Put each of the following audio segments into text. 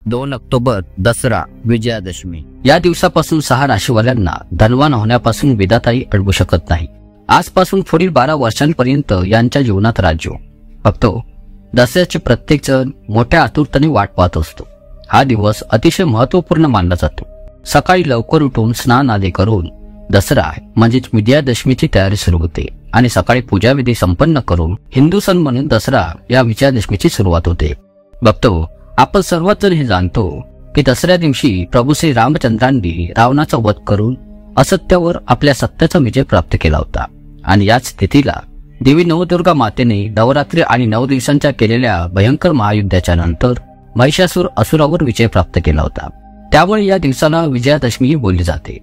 2 October Dussehra Vijayadashami. या दिवसापासून 6 राशीवाल्यांना धनवान होण्यापासून विधाताई अडवू शकत नाही। आजपासून पुढील 12 वर्षांपर्यंत यांच्या जीवनात राज्य बघतो। दसऱ्याचे प्रत्येक जण मोठ्या आतुरतेने वाट पाहत असतो। हा दिवस अतिशय महत्त्वपूर्ण मानला जातो। सकाळी लवकर उठून स्नान आदी करून दसरा म्हणजेच विजयादशमीची तयारी सुरू होते आणि सकाळी पूजाविधी संपन्न करून हिंदू सण म्हणून दसरा या विजयादशमीची सुरुवात होते। बघतो आपण सर्वजण हे जाणतो की दसऱ्या दिवशी प्रभू श्री रामचंद्रांनी रावणाचा वध करून असत्यावर आपल्या सत्याचा विजय प्राप्त केला होता आणि याच तिथीला देवी नवदुर्गा मातेने नवरात्री आणि 9 दिवसांच्या केलेल्या भयंकर महायुद्धाच्या नंतर महिषासूर असुरावर विजय प्राप्त केला होता। त्यामुळे या दिवसाला विजयादशमी बोलली जाते।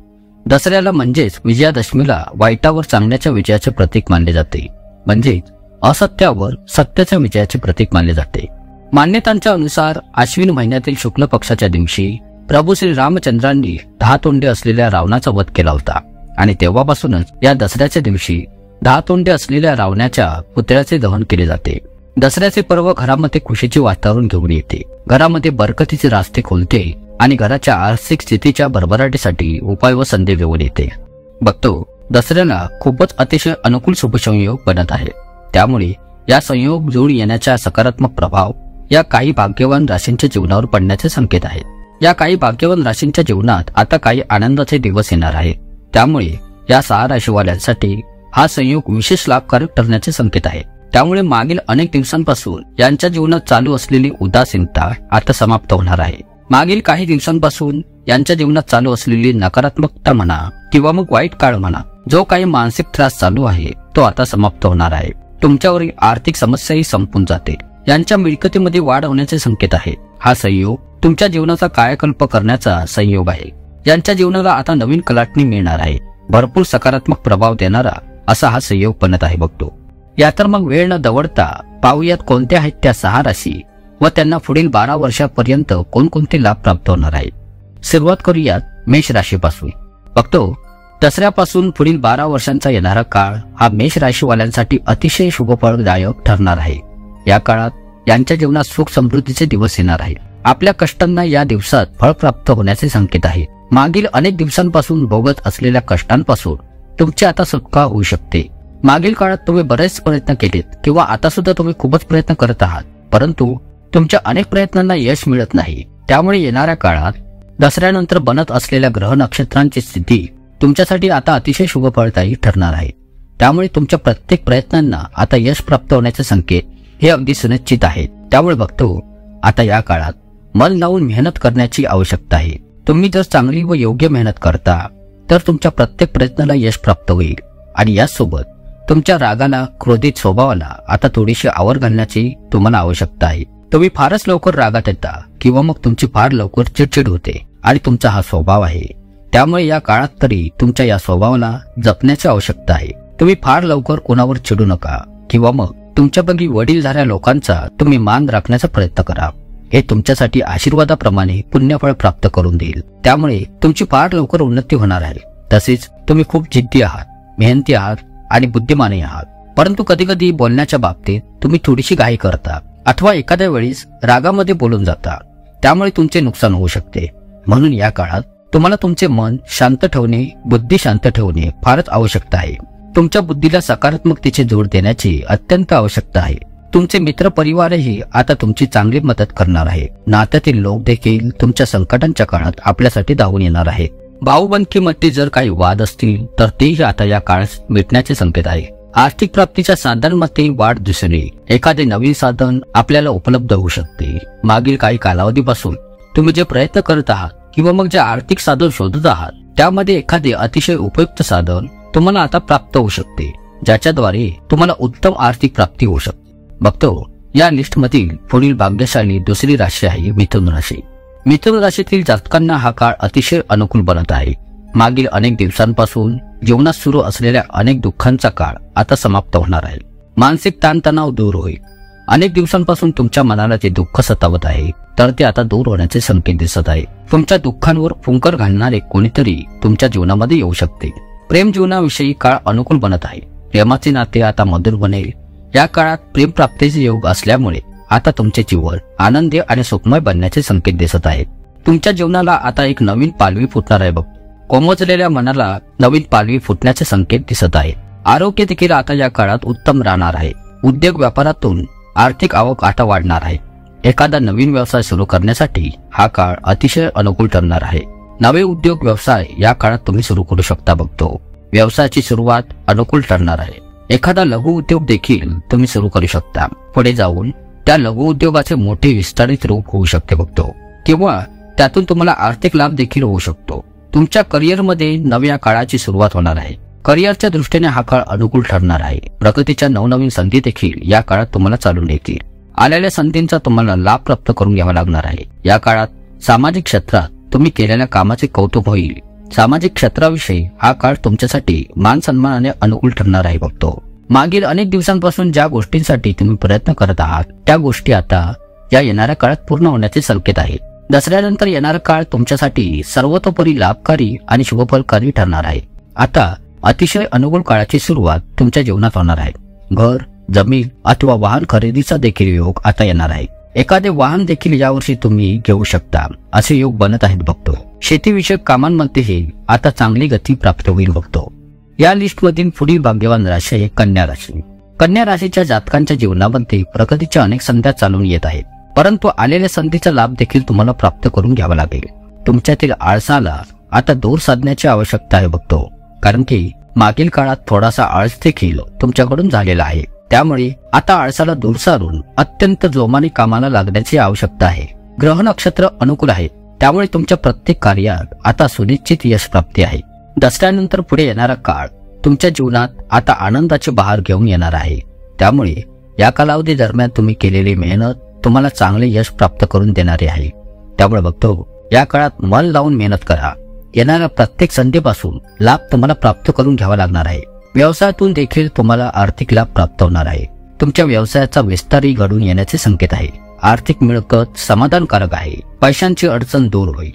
दसऱ्याला म्हणजेच विजयादशमीला वाईटावर चांगल्याच्या विजयाचे प्रतीक मानले जाते, म्हणजेच असत्यावर सत्याच्या विजयाचे प्रतीक मानले जाते। मान्यतांच्या अनुसार अश्विन महिन्यातील शुक्ल पक्षाच्या दिवशी प्रभू श्री रामचंद्रांनी 10 तोंडे असलेल्या रावणाचा वध केला होता आणि तेव्हापासूनच या दसऱ्याच्या दिवशी 10 तोंडे असलेल्या रावणाच्या पुतळ्याचे दहन केले जाते। दसऱ्याचे पर्व घरामध्ये खुशीचे वातावरण घेऊन येते, घरामध्ये बरकतीचे रास्ते खोलते आणि घराच्या आर्थिक स्थितीच्या भरभराटीसाठी उपाय व संधी घेऊन येते। बघतो दसऱ्याला खूपच अतिशय अनुकूल शुभसंयोग बनत आहे। त्यामुळे या संयोग जुळून येण्याचा सकारात्मक प्रभाव या काही भाग्यवान राशींच्या जीवनावर पडण्याचे संकेत आहेत। या काही भाग्यवान राशींच्या जीवनात आता काही आनंदाचे दिवस येणार आहेत। त्यामुळे या 6 राशीवाल्यांसाठी हा संयोग विशेष लाभकारक ठरण्याचे संकेत आहेत। त्यामुळे मागील अनेक दिवसांपासून यांच्या जीवनात चालू असलेली उदासीनता आता समाप्त होणार आहे। मागील काही दिवसांपासून यांच्या जीवनात चालू असलेली नकारात्मकता म्हणा किंवा मग वाईट काळ म्हणा, जो काही मानसिक त्रास चालू आहे तो आता समाप्त होणार आहे। तुमच्यावरील आर्थिक समस्याही संपून जातील। यांच्या मिळकतीमध्ये वाढ होण्याचे संकेत आहे। हा संयोग तुमच्या जीवनाचा कायाकल्प करण्याचा संयोग आहे। यांच्या जीवनाला आता नवीन कलाटणी मिळणार आहे। भरपूर सकारात्मक प्रभाव देणारा असा हा संयोग बनत आहे। बघतो या तर मग वेळ न दवडता पाहूयात कोणत्या आहेत त्या 6 राशी व त्यांना पुढील 12 वर्षापर्यंत कोणकोणते लाभ प्राप्त होणार आहेत। सुरुवात करूयात मेष राशीपासून। बघतो दसऱ्यापासून पुढील 12 वर्षांचा येणारा काळ हा मेष राशीवाल्यांसाठी अतिशय शुभफलदायक ठरणार आहे। या काळात यांच्या जीवनात सुख समृद्धीचे दिवस येणार आहेत। आपल्या कष्टांना या दिवसात फळ प्राप्त होण्याचे संकेत आहे। मागील अनेक दिवसांपासून भोगत असलेल्या कष्टांपासून तुमची आता सुटका होऊ शकते। मागील काळात तुम्ही बरेच प्रयत्न केलेत किंवा आता सुद्धा तुम्ही खूपच प्रयत्न करत आहात, परंतु तुमच्या अनेक प्रयत्नांना यश मिळत नाही। त्यामुळे येणाऱ्या काळात दसऱ्यानंतर बनत असलेल्या ग्रह नक्षत्रांची स्थिती तुमच्यासाठी आता अतिशय शुभफलदायी ठरणार आहे। त्यामुळे तुमच्या प्रत्येक प्रयत्नांना आता यश प्राप्त होण्याचे संकेत हे अगदी सुनिश्चित आहेत। त्यामुळे बघतो आता या काळात मन लावून मेहनत करण्याची आवश्यकता आहे। तुम्ही जर चांगली व योग्य मेहनत करता तर तुमच्या प्रत्येक प्रयत्नाला यश प्राप्त होईल आणि यासोबत तुमच्या रागाला, क्रोधित स्वभावाला आता थोडीशी आवर घालण्याची तुम्हाला आवश्यकता आहे। तुम्ही फारच लवकर रागात येता किंवा मग तुमची फार लवकर चिडचिड होते आणि तुमचा हा स्वभाव आहे। त्यामुळे या काळात तरी तुमच्या या स्वभावाला जपण्याची आवश्यकता आहे। तुम्ही फार लवकर कोणावर चिडू नका किंवा मग तुमच्यापैकी वडीलधाऱ्या लोकांचा तुम्ही मान राखण्याचा प्रयत्न करा। हे तुमच्यासाठी आशीर्वादाप्रमाणे पुण्यफळ प्राप्त करून देईल। त्यामुळे तुमची फार लवकर उन्नती होणार आहे। तसेच तुम्ही खूप जिद्दी आहात, मेहनती आहात आणि बुद्धिमानही आहात, परंतु कधी कधी बोलण्याच्या बाबतीत तुम्ही थोडीशी घाई करता अथवा एखाद्या वेळेस रागामध्ये बोलून जाता। त्यामुळे तुमचे नुकसान होऊ शकते। म्हणून या काळात तुम्हाला तुमचे मन शांत ठेवणे, बुद्धी शांत ठेवणे फारच आवश्यकता आहे। तुमच्या बुद्धीला सकारात्मकतेची जोड देण्याची अत्यंत आवश्यकता आहे। तुमचे मित्र परिवारही आता तुमची चांगली मदत करणार आहे। नात्यातील लोक देखील तुमच्या संकटांच्या काळात आपल्यासाठी धावून येणार आहेत। भाऊबंदकीमध्ये जर काही वाद असतील तर तेही आता या काळात मिटण्याचे संकेत आहे। आर्थिक प्राप्तीच्या साधनांमध्ये वाढ दिसून येईल। एखादे नवीन साधन आपल्याला उपलब्ध होऊ शकते। मागील काही कालावधीपासून तुम्ही जे प्रयत्न करत आहात किंवा मग जे आर्थिक साधन शोधत आहात त्यामध्ये एखादे अतिशय उपयुक्त साधन तुम्हाला आता प्राप्त होऊ शकते, ज्याच्याद्वारे तुम्हाला उत्तम आर्थिक प्राप्ती होऊ शकते। बघतो या लिस्ट मधील पुढील भाग्यशाली दुसरी राशी आहे मिथुन राशी। मिथुन राशीतील जातकांना हा काळ अतिशय अनुकूल बनत आहे। मागील अनेक दिवसांपासून जीवनात सुरू असलेल्या अनेक दुःखांचा काळ आता समाप्त होणार आहे। मानसिक ताणतणाव दूर होईल। अनेक दिवसांपासून तुमच्या मनाला जे दुःख सतावत आहे तर ते आता दूर होण्याचे संकेत दिसत आहे। तुमच्या दुःखांवर फुंकर घालणारे कोणीतरी तुमच्या जीवनामध्ये येऊ शकते। प्रेम जीवनाविषयी काळ अनुकूल बनत आहे। प्रेमाचे नाते आता मधुर बनेल। या काळात प्रेम प्राप्तीचे योग असल्यामुळे आता तुमचे जीवन आनंदी आणि सुखमय बनण्याचे संकेत दिसत आहेत. तुमच्या जीवनाला आता एक नवीन पालवी फुटणार आहे बघ. कोमजलेल्या मनाला नवीन पालवी फुटण्याचे संकेत दिसत आहेत. आरोग्य देखील आता या काळात उत्तम राहणार आहे. उद्योग व्यापारातून आर्थिक आवक आता वाढणार आहे. एखादा नवीन व्यवसाय सुरू करण्यासाठी हा काळ अतिशय अनुकूल ठरणार आहे. नवे उद्योग व्यवसाय या काळात तुम्ही सुरू करू शकता बघतो. व्यवसायाची सुरुवात अनुकूल ठरणार आहे. एखादा लघु उद्योग देखील तुम्ही सुरू करू शकता. पुढे जाऊन त्या लघु उद्योगाचे मोठे विस्तारित रूप होऊ शकते बघतो, किंवा त्यातून तुम्हाला आर्थिक लाभ देखील होऊ शकतो. तुमच्या करिअरमध्ये नव्या काळाची सुरुवात होणार आहे. करिअरच्या दृष्टीने हा काळ अनुकूल ठरणार आहे. प्रगतीच्या नवनवीन संधी देखील या काळात तुम्हाला चालून येतील. आलेल्या संधींचा तुम्हाला लाभ प्राप्त करून घ्यावा लागणार आहे. या काळात सामाजिक क्षेत्रात तुम्ही केलेल्या कामाचे कौतुक होईल. सामाजिक क्षेत्राविषयी हा काळ तुमच्यासाठी मान सन्मानाने अनुकूल ठरणार आहे बघतो. मागील अनेक दिवसांपासून ज्या गोष्टींसाठी तुम्ही प्रयत्न करत आहात त्या गोष्टी आता या येणाऱ्या काळात पूर्ण होण्याचे संकेत आहेत. दसऱ्यानंतर येणारा काळ तुमच्यासाठी सर्वतोपरी लाभकारी आणि शुभफलकारी ठरणार आहे. आता अतिशय अनुकूल काळाची सुरुवात तुमच्या जीवनात होणार आहे. घर, जमीन अथवा वाहन खरेदीचा देखील योग आता येणार आहे. एखादे वाहन देखील यावर्षी तुम्ही घेऊ शकता असे योग बनत आहेत बघतो. शेतीविषयक कामांमध्येही आता चांगली गती प्राप्त होईल बघतो. या लिस्टमधील पुढील भाग्यवान राशी आहे कन्या राशी. कन्या राशीच्या जातकांच्या जीवनामध्ये प्रगतीच्या अनेक संध्या चालून येत आहेत, परंतु आलेल्या संधीचा लाभ देखील तुम्हाला प्राप्त करून घ्यावा लागेल. तुमच्यातील आळसाला आता दूर साधण्याची आवश्यकता आहे बघतो, कारण की मागील काळात थोडासा आळस देखील तुमच्याकडून झालेला आहे. त्यामुळे आता आळसाला दूर सारून अत्यंत जोमाने कामाला लागण्याची आवश्यकता आहे. ग्रह नक्षत्र अनुकूल आहेत, त्यामुळे तुमच्या प्रत्येक कार्यात आता सुनिश्चित यश प्राप्ती आहे. दसऱ्यानंतर पुढे येणारा काळ तुमच्या जीवनात आता आनंदाची बहार घेऊन येणार आहे. त्यामुळे या कालावधी दरम्यान तुम्ही केलेली मेहनत तुम्हाला चांगले यश प्राप्त करून देणारे आहे. त्यामुळे बघतो या काळात मन लावून मेहनत करा. येणाऱ्या प्रत्येक संधीपासून लाभ तुम्हाला प्राप्त करून घ्यावा लागणार आहे. व्यवसायातून देखील तुम्हाला आर्थिक लाभ प्राप्त होणार आहे. तुमच्या व्यवसायाचा विस्तारही घडून येण्याचे संकेत आहे. आर्थिक मिळकत समाधानकारक आहे. पैशांची अडचण दूर होईल.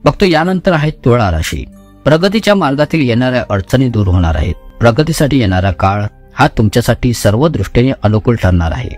बघतो यानंतर आहे तुळा राशी. प्रगतीच्या मार्गातील येणाऱ्या अडचणी दूर होणार आहेत. प्रगतीसाठी येणारा काळ हा तुमच्यासाठी सर्व दृष्टीने अनुकूल ठरणार आहे.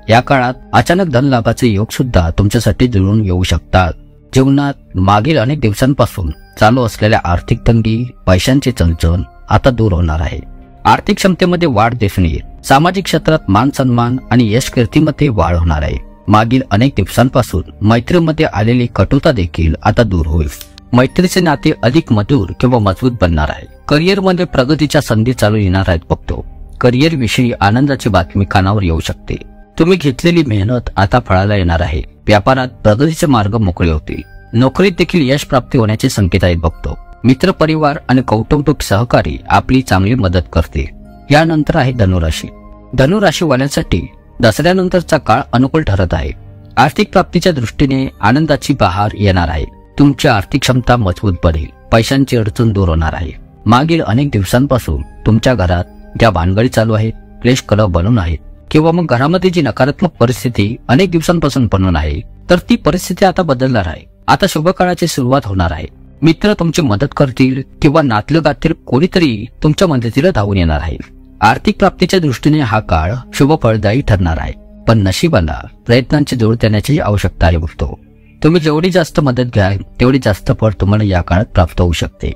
या काळात अचानक धनलाभाचे योग सुद्धा तुमच्यासाठी जुळून येऊ शकतात. जीवनात मागील अनेक दिवसांपासून चालू असलेल्या आर्थिक तंगी, पैशांचे चंचल आता दूर होणार आहे. आर्थिक क्षमतेमध्ये वाढ दिसून येईल. सामाजिक क्षेत्रात मान सन्मान आणि यश कीर्तीमध्ये वाढ होणार आहे. मागील अनेक दिवसांपासून मैत्रीमध्ये आलेली कटुता देखील आता दूर होईल. मैत्रीचे नाते अधिक मधुर किंवा मजबूत बनणार आहे. करिअरमध्ये प्रगतीच्या संधी चालू येणार आहेत बघतो. करिअर विषयी आनंदाची बातमी कानावर येऊ शकते. तुम्ही घेतलेली मेहनत आता फळाला येणार आहे. व्यापारात प्रगतीचे मार्ग मोकळे होतील. नोकरीत देखील यश प्राप्ती होण्याचे संकेत आहेत बघतो. मित्र परिवार आणि कौटुंबिक सहकारी आपली चांगली मदत करतील. यानंतर आहे धनुराशी. धनुराशीवाल्यांसाठी दसऱ्यानंतरचा काळ अनुकूल ठरत आहे. आर्थिक प्राप्तीच्या दृष्टीने आनंदाची बहार येणार आहे. तुमची आर्थिक क्षमता मजबूत बनेल. पैशांची अडचण दूर होणार आहे. मागील अनेक दिवसांपासून तुमच्या घरात ज्या भानगडी चालू आहेत, क्लेश कलह बनून आहेत, किंवा मग घरामध्ये जी नकारात्मक परिस्थिती अनेक दिवसांपासून बनून आहे, तर ती परिस्थिती आता बदलणार आहे. आता शुभ काळाची सुरुवात होणार आहे. मित्र तुमची मदत करतील किंवा नातलगातील कोणीतरी तुमच्या मदतीला धावून येणार आहे. आर्थिक प्राप्तीच्या दृष्टीने हा काळ शुभ फळदायी ठरणार आहे. पण नशिबाला प्रयत्नांची जोड देण्याची आवश्यकता आहे बघतो. तुम्ही जेवढी जास्त मदत घ्याल तेवढी जास्त फळ तुम्हाला या काळात प्राप्त होऊ शकते.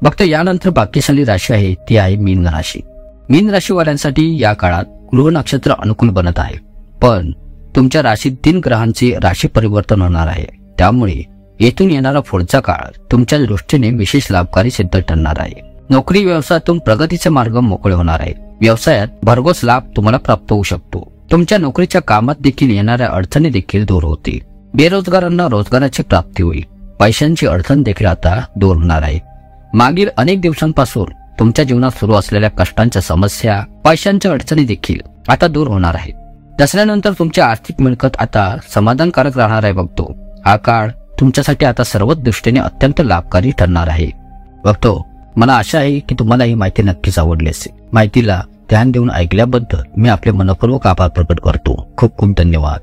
बघतो यानंतर भाग्यशाली राशी आहे ती आहे मीन राशी. मीन राशीवाल्यांसाठी या काळात गृह नक्षत्र अनुकूल बनत आहे, पण तुमच्या राशीत 3 ग्रहांचे राशी परिवर्तन होणार आहे. त्यामुळे येथून येणारा पुढचा काळ तुमच्या दृष्टीने विशेष लाभकारी सिद्ध ठरणार आहे. नोकरी व्यवसायातून प्रगतीचे मार्ग मोकळे होणार आहेत. व्यवसायात भरघोस लाभ तुम्हाला प्राप्त होऊ शकतो. तुमच्या नोकरीच्या कामात देखील येणाऱ्या अडचणी देखील दूर होतील. बेरोजगारांना रोजगाराची प्राप्ती होईल. पैशांची अडचण देखील आता दूर होणार आहे. मागील अनेक दिवसांपासून तुमच्या जीवनात सुरू असलेल्या कष्टांच्या समस्या, पैशांच्या अडचणी देखील आता दूर होणार आहेत. दसऱ्यानंतर तुमची आर्थिक मिळकत आता समाधानकारक राहणार आहे बघतो. हा काळ तुमच्यासाठी आता सर्वच दृष्टीने अत्यंत लाभकारी ठरणार आहे बघतो. मला आशा आहे की तुम्हाला ही माहिती नक्कीच आवडली असेल. माहितीला ध्यान देऊन ऐकल्याबद्दल मी आपले मनपूर्वक आभार प्रकट करतो. खूप खूप धन्यवाद.